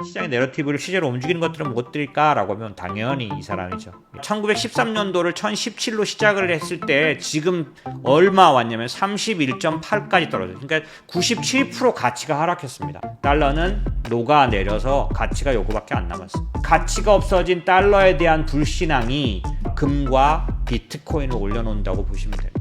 시장의 내러티브를 실제로 움직이는 것들은 무엇들일까라고 하면 당연히 이 사람이죠. 1913년도를 1017로 시작을 했을 때 지금 얼마 왔냐면 31.8까지 떨어져요. 그러니까 97% 가치가 하락했습니다. 달러는 녹아내려서 가치가 요거밖에 안 남았어요. 가치가 없어진 달러에 대한 불신앙이 금과 비트코인을 올려놓는다고 보시면 됩니다.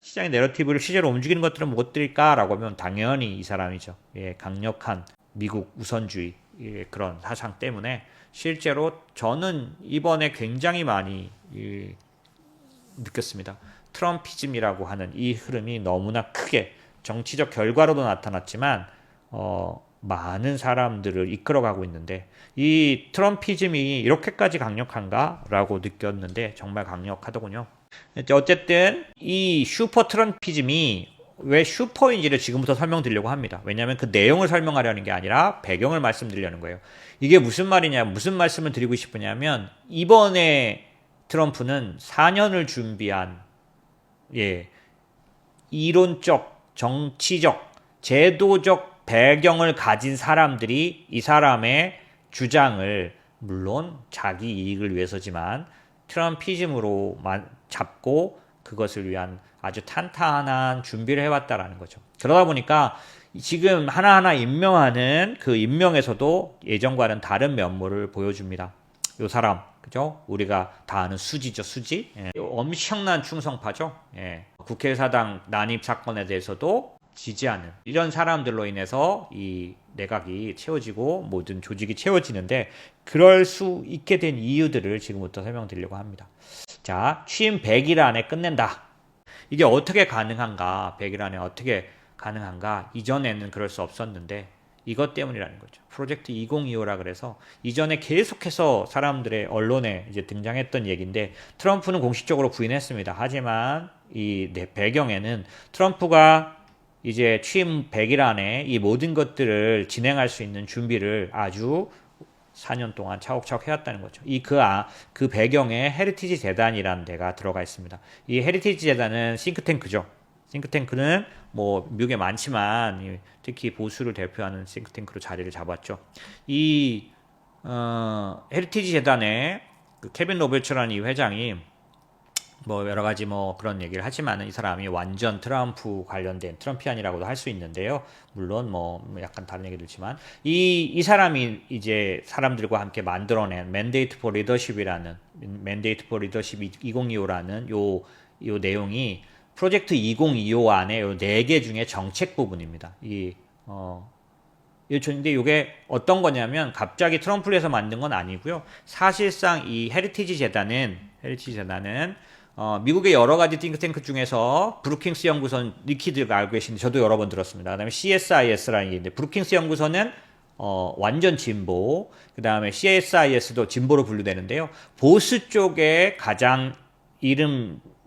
시장의 내러티브를 실제로 움직이는 것들은 무엇들일까라고 하면 당연히 이 사람이죠. 강력한 미국 우선주의 그런 사상 때문에 실제로 저는 이번에 굉장히 많이 느꼈습니다. 트럼피즘이라고 하는 이 흐름이 너무나 크게 정치적 결과로도 나타났지만 많은 사람들을 이끌어가고 있는데 이 트럼피즘이 이렇게까지 강력한가라고 느꼈는데 정말 강력하더군요. 어쨌든 이 슈퍼 트럼피즘이 왜 슈퍼인지를 지금부터 설명드리려고 합니다. 왜냐하면 그 내용을 설명하려는 게 아니라 배경을 말씀드리려는 거예요. 이게 무슨 말이냐, 무슨 말씀을 드리고 싶으냐면 이번에 트럼프는 4년을 준비한 이론적, 정치적, 제도적 배경을 가진 사람들이 이 사람의 주장을 물론 자기 이익을 위해서지만 트럼피즘으로 잡고 그것을 위한 아주 탄탄한 준비를 해왔다라는 거죠. 그러다 보니까 지금 하나하나 임명하는 그 임명에서도 예전과는 다른 면모를 보여줍니다. 요 사람, 그죠? 우리가 다 아는 수지죠, 수지. 엄청난 충성파죠. 국회의사당 난입 사건에 대해서도 지지하는 이런 사람들로 인해서 이 내각이 채워지고 모든 조직이 채워지는데 그럴 수 있게 된 이유들을 지금부터 설명드리려고 합니다. 자, 취임 100일 안에 끝낸다. 이게 어떻게 가능한가? 100일 안에 어떻게 가능한가? 이전에는 그럴 수 없었는데 이것 때문이라는 거죠. 프로젝트 2025라 그래서 이전에 계속해서 사람들의 언론에 이제 등장했던 얘기인데 트럼프는 공식적으로 부인했습니다. 하지만 이 배경에는 트럼프가 이제 취임 100일 안에 이 모든 것들을 진행할 수 있는 준비를 아주 4년 동안 차곡차곡 해왔다는 거죠. 그 배경에 헤리티지 재단이라는 데가 들어가 있습니다. 이 헤리티지 재단은 싱크탱크죠. 싱크탱크는 뭐 미국에 많지만 특히 보수를 대표하는 싱크탱크로 자리를 잡았죠. 이 헤리티지 재단의 그 케빈 로버츠라는 이 회장이 뭐 여러 가지 뭐 그런 얘기를 하지만은 이 사람이 완전 트럼프 관련된 트럼피안이라고도 할 수 있는데요. 물론 뭐 약간 다른 얘기도 있지만 이 사람이 이제 사람들과 함께 만들어낸 Mandate for Leadership이라는 Mandate for Leadership 2025라는 요 내용이 프로젝트 2025 안에 요 4개 중에 정책 부분입니다. 근데 이게 어떤 거냐면 갑자기 트럼프를 해서 만든 건 아니고요. 사실상 이 헤리티지 재단은 미국의 여러 가지 띵크탱크 중에서 브루킹스 연구소 리퀴드가 알고 계신데 저도 여러 번 들었습니다. 그다음에 CSIS라는 게 있는데 브루킹스 연구소는 완전 진보, 그다음에 CSIS도 진보로 분류되는데요. 보수 쪽에 가장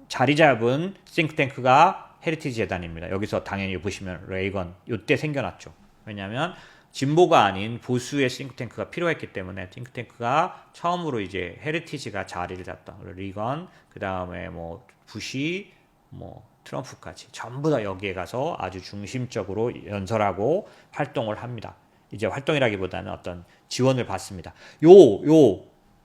자리 잡은 띵크탱크가 헤리티지 재단입니다. 여기서 당연히 보시면 레이건 이때 생겨났죠. 왜냐하면 진보가 아닌 보수의 싱크탱크가 필요했기 때문에 싱크탱크가 처음으로 이제 헤리티지가 자리를 잡다. 리건, 그 다음에 뭐 부시, 뭐 트럼프까지 전부 다 여기에 가서 아주 중심적으로 연설하고 활동을 합니다. 이제 활동이라기보다는 어떤 지원을 받습니다.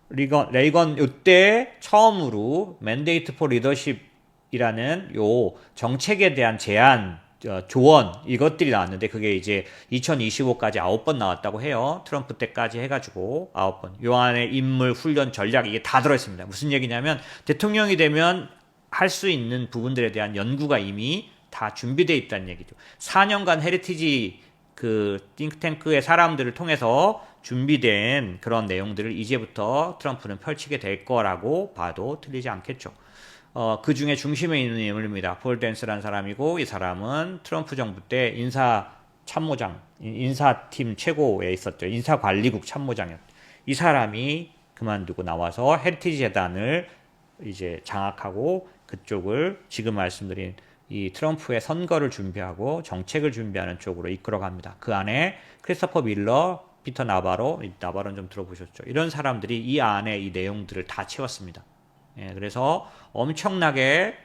레이건 요때 처음으로 Mandate for Leadership이라는 요 정책에 대한 제안 조언 이것들이 나왔는데 그게 이제 2025까지 9번 나왔다고 해요. 트럼프 때까지 해가지고 9번. 요 안에 인물, 훈련, 전략 이게 다 들어있습니다. 무슨 얘기냐면 대통령이 되면 할 수 있는 부분들에 대한 연구가 이미 다 준비되어 있다는 얘기죠. 4년간 헤리티지 그 띵크탱크의 사람들을 통해서 준비된 그런 내용들을 이제부터 트럼프는 펼치게 될 거라고 봐도 틀리지 않겠죠. 그 중에 중심에 있는 인물입니다. 폴 댄스라는 사람이고 이 사람은 트럼프 정부 때 인사팀 최고에 있었죠. 인사관리국 참모장이었죠. 이 사람이 그만두고 나와서 헤리티지 재단을 이제 장악하고 그쪽을 지금 말씀드린 이 트럼프의 선거를 준비하고 정책을 준비하는 쪽으로 이끌어갑니다. 그 안에 크리스토퍼 밀러, 피터 나바로는 좀 들어보셨죠. 이런 사람들이 이 안에 이 내용들을 다 채웠습니다. 그래서 엄청나게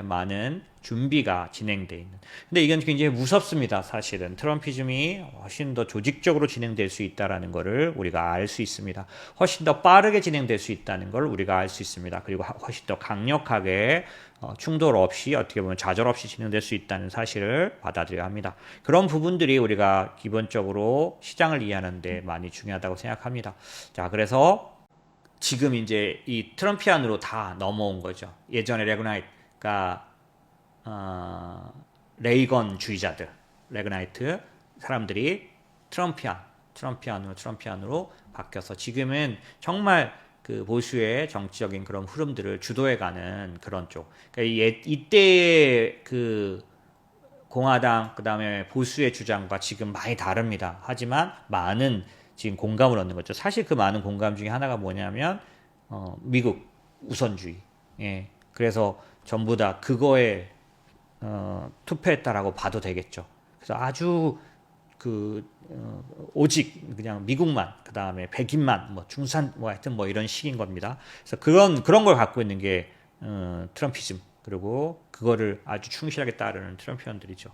많은 준비가 진행되어 있는. 근데 이건 굉장히 무섭습니다. 사실은 트럼피즘이 훨씬 더 조직적으로 진행될 수 있다는 것을 우리가 알 수 있습니다. 훨씬 더 빠르게 진행될 수 있다는 걸 우리가 알 수 있습니다. 그리고 훨씬 더 강력하게 충돌 없이 어떻게 보면 좌절 없이 진행될 수 있다는 사실을 받아들여야 합니다. 그런 부분들이 우리가 기본적으로 시장을 이해하는 데 많이 중요하다고 생각합니다. 자, 그래서 지금 이제 이 트럼피안으로 다 넘어온 거죠. 예전에 레그나이트가 레이건주의자들, 레그나이트 사람들이 트럼피안으로 바뀌어서 지금은 정말 그 보수의 정치적인 그런 흐름들을 주도해가는 그런 쪽. 그러니까 이때 그 공화당 그다음에 보수의 주장과 지금 많이 다릅니다. 하지만 많은 지금 공감을 얻는 거죠. 사실 그 많은 공감 중에 하나가 뭐냐면 미국 우선주의. 그래서 전부 다 그거에 투표했다라고 봐도 되겠죠. 그래서 아주 오직 그냥 미국만, 그 다음에 백인만, 뭐 중산, 뭐 하여튼 뭐 이런 식인 겁니다. 그래서 그런 걸 갖고 있는 게 트럼피즘, 그리고 그거를 아주 충실하게 따르는 트럼피언들이죠.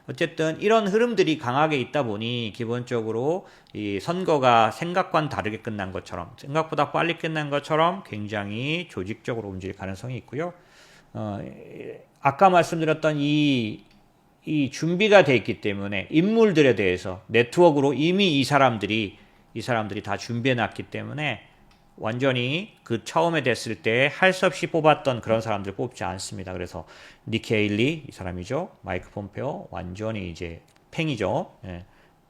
어쨌든 이런 흐름들이 강하게 있다 보니 기본적으로 이 선거가 생각과는 다르게 끝난 것처럼, 생각보다 빨리 끝난 것처럼 굉장히 조직적으로 움직일 가능성이 있고요. 아까 말씀드렸던 이 준비가 돼 있기 때문에 인물들에 대해서 네트워크로 이미 이 사람들이 다 준비해 놨기 때문에 완전히 그 처음에 됐을 때 할 수 없이 뽑았던 그런 사람들 뽑지 않습니다. 그래서 니키 헤일리 이 사람이죠. 마이크 폼페오 완전히 이제 팽이죠.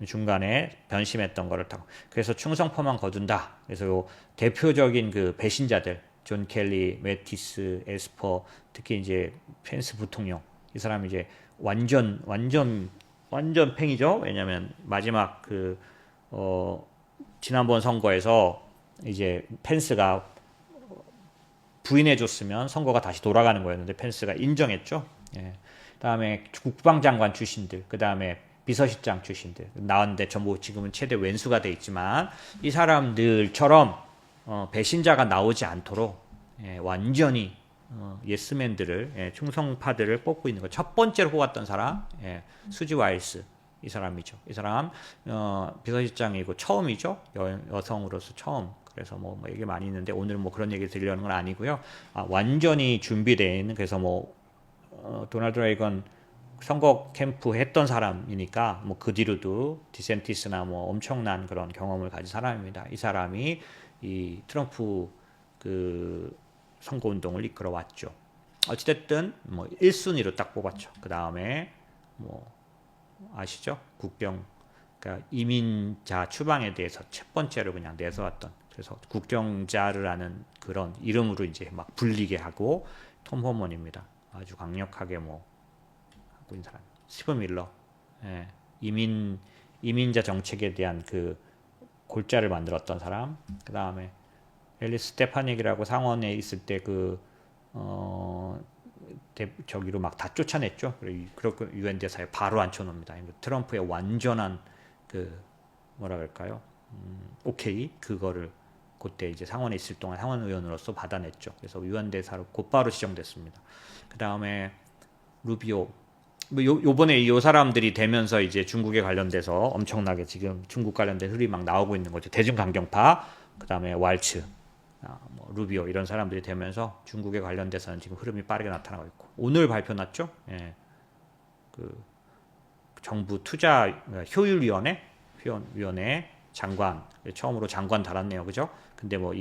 중간에 변심했던 거를 타고 그래서 충성포만 거둔다. 그래서 요 대표적인 그 배신자들 존 켈리, 매티스, 에스퍼, 특히 이제 펜스 부통령 이 사람이 이제 완전 팽이죠. 왜냐면 마지막 지난번 선거에서 이제 펜스가 부인해줬으면 선거가 다시 돌아가는 거였는데 펜스가 인정했죠. 그다음에 국방장관 출신들, 그다음에 비서실장 출신들 나왔는데 전부 지금은 최대 왼수가 돼 있지만 이 사람들처럼 배신자가 나오지 않도록 완전히 예스맨들을 충성파들을 뽑고 있는 거. 첫 번째로 뽑았던 사람 수지 와일스 이 사람이죠. 이 사람 비서실장이고 처음이죠. 여성으로서 처음. 그래서 뭐 얘기 많이 있는데 오늘 뭐 그런 얘기 드리려는 건 아니고요. 완전히 준비되어 있는 그래서 도널드 레이건 선거 캠프 했던 사람이니까 뭐 그 뒤로도 디센티스나 뭐 엄청난 그런 경험을 가진 사람입니다. 이 사람이 이 트럼프 선거 운동을 이끌어 왔죠. 어찌됐든 뭐 1순위로 딱 뽑았죠. 그 다음에 뭐 아시죠? 그러니까 이민자 추방에 대해서 첫 번째로 그냥 내세웠던. 그래서 국경자르라는 그런 이름으로 이제 막 불리게 하고 톰 호먼입니다. 아주 강력하게 하고 있는 사람. 스티브 밀러, 이민자 정책에 대한 그 골자를 만들었던 사람. 그 다음에 앨리스 스테파닉이라고 상원에 있을 때 저기로 막 다 쫓아냈죠. 그리고 유엔 대사에 바로 앉혀놓습니다. 트럼프의 완전한 뭐라 그럴까요? 오케이 그거를 그때 이제 상원에 있을 동안 상원 의원으로서 받아냈죠. 그래서 유엔 대사로 곧바로 지정됐습니다. 그 다음에 루비오. 요번에 요 사람들이 되면서 이제 중국에 관련돼서 엄청나게 지금 중국 관련된 흐름이 막 나오고 있는 거죠. 대중강경파, 그 다음에 왈츠, 루비오 이런 사람들이 되면서 중국에 관련돼서는 지금 흐름이 빠르게 나타나고 있고 오늘 발표 났죠. 정부 투자 효율위원회 장관 처음으로 장관 달았네요, 그죠? 근데 뭐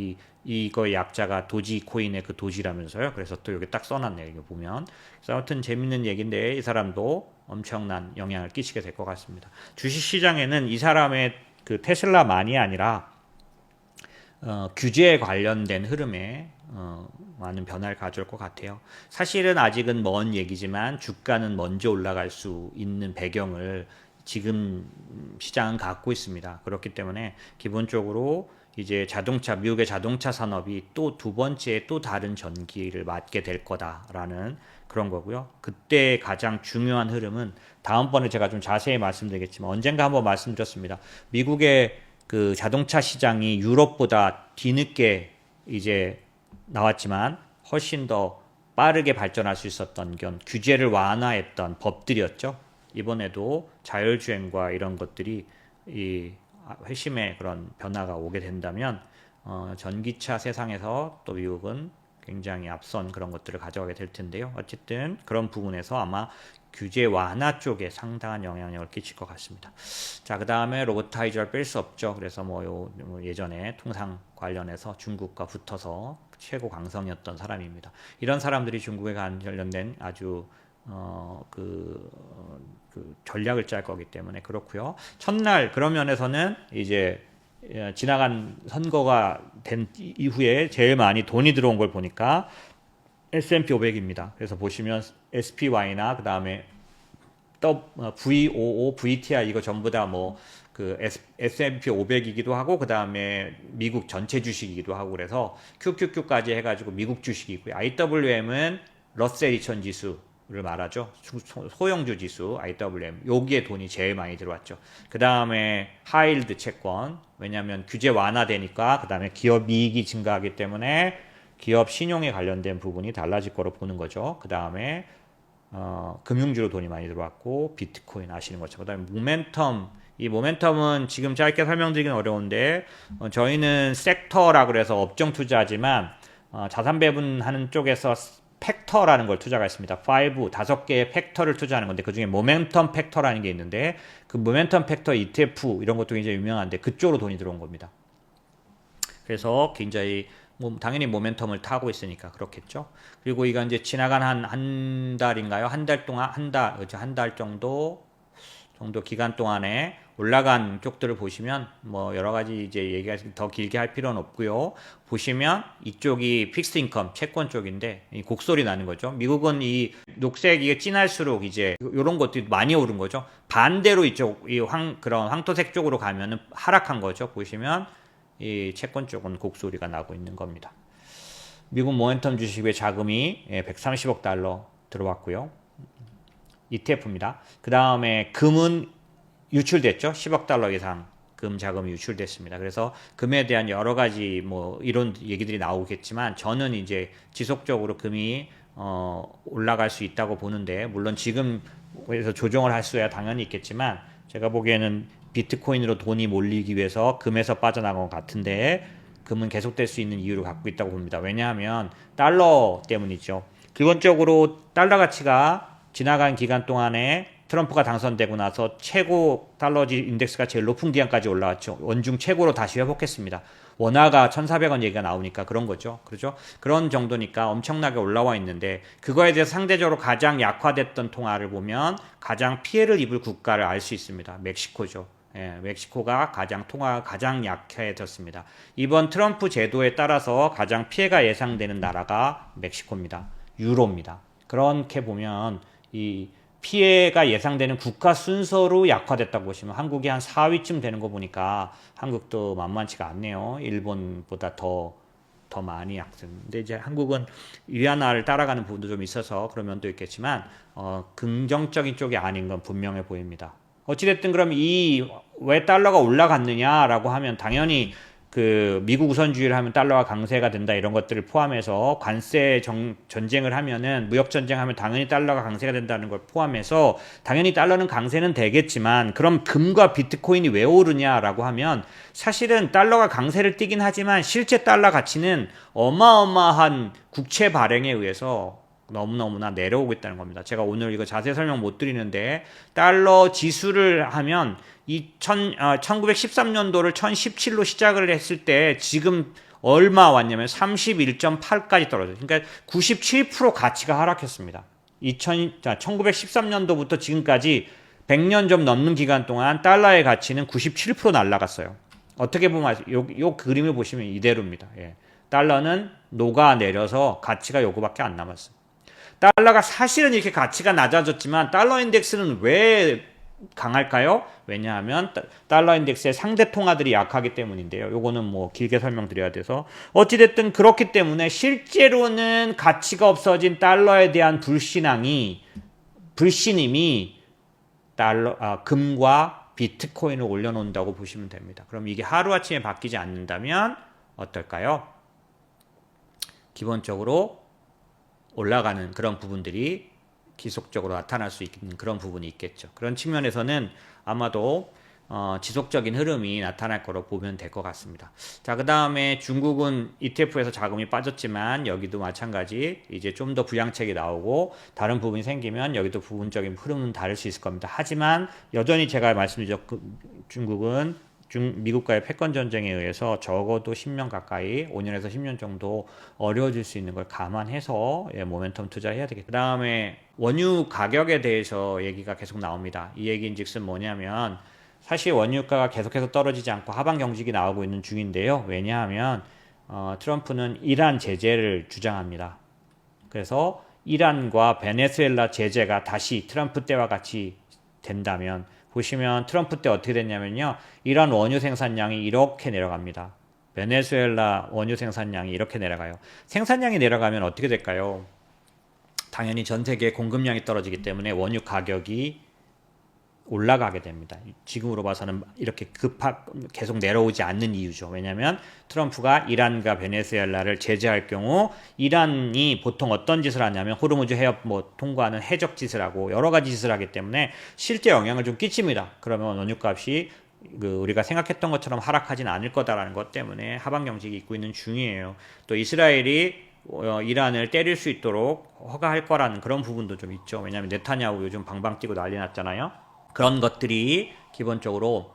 이거의 약자가 도지코인의 그 도지라면서요. 그래서 또 여기 딱 써놨네요, 이거 보면. 그래서 아무튼 재밌는 얘기인데 이 사람도 엄청난 영향을 끼치게 될 것 같습니다. 주식시장에는 이 사람의 그 테슬라만이 아니라 규제에 관련된 흐름에 많은 변화를 가져올 것 같아요. 사실은 아직은 먼 얘기지만 주가는 먼저 올라갈 수 있는 배경을 지금 시장은 갖고 있습니다. 그렇기 때문에 기본적으로 이제 미국의 자동차 산업이 또 두 번째 또 다른 전기를 맞게 될 거다라는 그런 거고요. 그때 가장 중요한 흐름은 다음번에 제가 좀 자세히 말씀드리겠지만 언젠가 한번 말씀드렸습니다. 미국의 그 자동차 시장이 유럽보다 뒤늦게 이제 나왔지만 훨씬 더 빠르게 발전할 수 있었던 건 규제를 완화했던 법들이었죠. 이번에도 자율주행과 이런 것들이 이 회심의 그런 변화가 오게 된다면 전기차 세상에서 또 미국은 굉장히 앞선 그런 것들을 가져가게 될 텐데요. 어쨌든 그런 부분에서 아마 규제 완화 쪽에 상당한 영향력을 끼칠 것 같습니다. 자, 그 다음에 로보타이저를 뺄 수 없죠. 그래서 뭐 예전에 통상 관련해서 중국과 붙어서 최고 강성이었던 사람입니다. 이런 사람들이 중국에 관련된 아주 전략을 짤 거기 때문에 그렇고요. 첫날 그런 면에서는 이제 지나간 선거가 된 이후에 제일 많이 돈이 들어온 걸 보니까 S&P 500입니다. 그래서 보시면 SPY나 그 다음에 VOO, VTI 이거 전부 다 뭐 그 S&P 500이기도 하고 그 다음에 미국 전체 주식이기도 하고 그래서 QQQ까지 해가지고 미국 주식이고요. IWM은 러셀 2000 지수를 말하죠. 소형주 지수 IWM 여기에 돈이 제일 많이 들어왔죠. 그 다음에 하이힐드 채권 왜냐하면 규제 완화되니까 그 다음에 기업 이익이 증가하기 때문에 기업 신용에 관련된 부분이 달라질 거로 보는 거죠. 그 다음에 금융주로 돈이 많이 들어왔고 비트코인 아시는 것처럼 그 다음에 모멘텀 이 모멘텀은 지금 짧게 설명드리기는 어려운데 저희는 섹터라 그래서 업종 투자하지만 자산 배분하는 쪽에서 팩터라는 걸 투자가 있습니다. 5개의 팩터를 투자하는 건데 그중에 모멘텀 팩터라는 게 있는데 그 모멘텀 팩터 ETF 이런 것도 굉장히 유명한데 그쪽으로 돈이 들어온 겁니다. 그래서 굉장히 당연히 모멘텀을 타고 있으니까 그렇겠죠. 그리고 이건 이제 지나간 한 달인가요? 한 달 동안 한 달 정도 기간 동안에 올라간 쪽들을 보시면 뭐 여러 가지 이제 얘기가 더 길게 할 필요는 없고요. 보시면 이쪽이 픽스 인컴 채권 쪽인데 이 곡소리 나는 거죠. 미국은 이 녹색이 진할수록 이제 이런 것들이 많이 오른 거죠. 반대로 이쪽 그런 황토색 쪽으로 가면은 하락한 거죠. 보시면 이 채권 쪽은 곡소리가 나고 있는 겁니다. 미국 모멘텀 주식의 자금이 130억 달러 들어왔고요. ETF입니다. 그 다음에 금은 유출됐죠. 10억 달러 이상 금 자금이 유출됐습니다. 그래서 금에 대한 여러 가지 뭐 이런 얘기들이 나오겠지만 저는 이제 지속적으로 금이 올라갈 수 있다고 보는데 물론 지금 그래서 조정을 할 수야 당연히 있겠지만 제가 보기에는 비트코인으로 돈이 몰리기 위해서 금에서 빠져나간 것 같은데 금은 계속될 수 있는 이유를 갖고 있다고 봅니다. 왜냐하면 달러 때문이죠. 기본적으로 달러 가치가 지나간 기간 동안에 트럼프가 당선되고 나서 최고 달러지 인덱스가 제일 높은 기간까지 올라왔죠. 원중 최고로 다시 회복했습니다. 원화가 1,400원 얘기가 나오니까 그런 거죠. 그렇죠? 그런 정도니까 엄청나게 올라와 있는데 그거에 대해서 상대적으로 가장 약화됐던 통화를 보면 가장 피해를 입을 국가를 알 수 있습니다. 멕시코죠. 멕시코가 통화가 가장 약해졌습니다. 이번 트럼프 제도에 따라서 가장 피해가 예상되는 나라가 멕시코입니다. 유로입니다. 그렇게 보면 이 피해가 예상되는 국가 순서로 약화됐다고 보시면 한국이 한 4위쯤 되는 거 보니까 한국도 만만치가 않네요. 일본보다 더 많이 약세. 근데 이제 한국은 위안화를 따라가는 부분도 좀 있어서 그런 면도 있겠지만 긍정적인 쪽이 아닌 건 분명해 보입니다. 어찌됐든 그럼 왜 달러가 올라갔느냐라고 하면 당연히 그 미국 우선주의를 하면 달러가 강세가 된다 이런 것들을 포함해서 관세 전쟁을 하면은 무역 전쟁하면 당연히 달러가 강세가 된다는 걸 포함해서 당연히 달러는 강세는 되겠지만 그럼 금과 비트코인이 왜 오르냐라고 하면 사실은 달러가 강세를 띠긴 하지만 실제 달러 가치는 어마어마한 국채 발행에 의해서 너무나 내려오고 있다는 겁니다. 제가 오늘 이거 자세히 설명 못 드리는데 달러 지수를 하면 1913년도를 1017로 시작을 했을 때 지금 얼마 왔냐면 31.8까지 떨어져요. 그러니까 97% 가치가 하락했습니다. 1913년도부터 지금까지 100년 좀 넘는 기간 동안 달러의 가치는 97% 날라갔어요. 어떻게 보면 요 그림을 보시면 이대로입니다. 달러는 녹아내려서 가치가 요거밖에 안 남았어요. 달러가 사실은 이렇게 가치가 낮아졌지만 달러 인덱스는 왜 강할까요? 왜냐하면 달러 인덱스의 상대 통화들이 약하기 때문인데요. 요거는 뭐 길게 설명드려야 돼서 어찌됐든 그렇기 때문에 실제로는 가치가 없어진 달러에 대한 불신임이 금과 비트코인을 올려놓는다고 보시면 됩니다. 그럼 이게 하루아침에 바뀌지 않는다면 어떨까요? 기본적으로 올라가는 그런 부분들이 지속적으로 나타날 수 있는 그런 부분이 있겠죠. 그런 측면에서는 아마도 지속적인 흐름이 나타날 거로 보면 될 것 같습니다. 자, 그 다음에 중국은 ETF에서 자금이 빠졌지만 여기도 마찬가지 이제 좀 더 부양책이 나오고 다른 부분이 생기면 여기도 부분적인 흐름은 다를 수 있을 겁니다. 하지만 여전히 제가 말씀드렸죠. 중국은 미국과의 패권 전쟁에 의해서 적어도 10년 가까이 5년에서 10년 정도 어려워질 수 있는 걸 감안해서 모멘텀 투자해야 되겠다. 그 다음에 원유 가격에 대해서 얘기가 계속 나옵니다. 이 얘기인즉슨 뭐냐면 사실 원유가가 계속해서 떨어지지 않고 하방 경직이 나오고 있는 중인데요. 왜냐하면 트럼프는 이란 제재를 주장합니다. 그래서 이란과 베네수엘라 제재가 다시 트럼프 때와 같이 된다면 보시면 트럼프 때 어떻게 됐냐면요. 이란 원유 생산량이 이렇게 내려갑니다. 베네수엘라 원유 생산량이 이렇게 내려가요. 생산량이 내려가면 어떻게 될까요? 당연히 전 세계 공급량이 떨어지기 때문에 원유 가격이 올라가게 됩니다. 지금으로 봐서는 이렇게 계속 내려오지 않는 이유죠. 왜냐하면 트럼프가 이란과 베네수엘라를 제재할 경우 이란이 보통 어떤 짓을 하냐면 호르무즈 해협 통과하는 해적 짓을 하고 여러 가지 짓을 하기 때문에 실제 영향을 좀 끼칩니다. 그러면 원유값이 우리가 생각했던 것처럼 하락하진 않을 거다라는 것 때문에 하방 경직이 있고 있는 중이에요. 또 이스라엘이 이란을 때릴 수 있도록 허가할 거라는 그런 부분도 좀 있죠. 왜냐하면 네타냐후 요즘 방방 뛰고 난리 났잖아요. 그런 것들이 기본적으로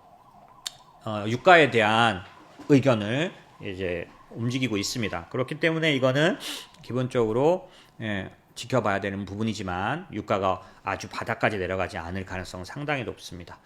유가에 대한 의견을 이제 움직이고 있습니다. 그렇기 때문에 이거는 기본적으로 지켜봐야 되는 부분이지만 유가가 아주 바닥까지 내려가지 않을 가능성은 상당히 높습니다.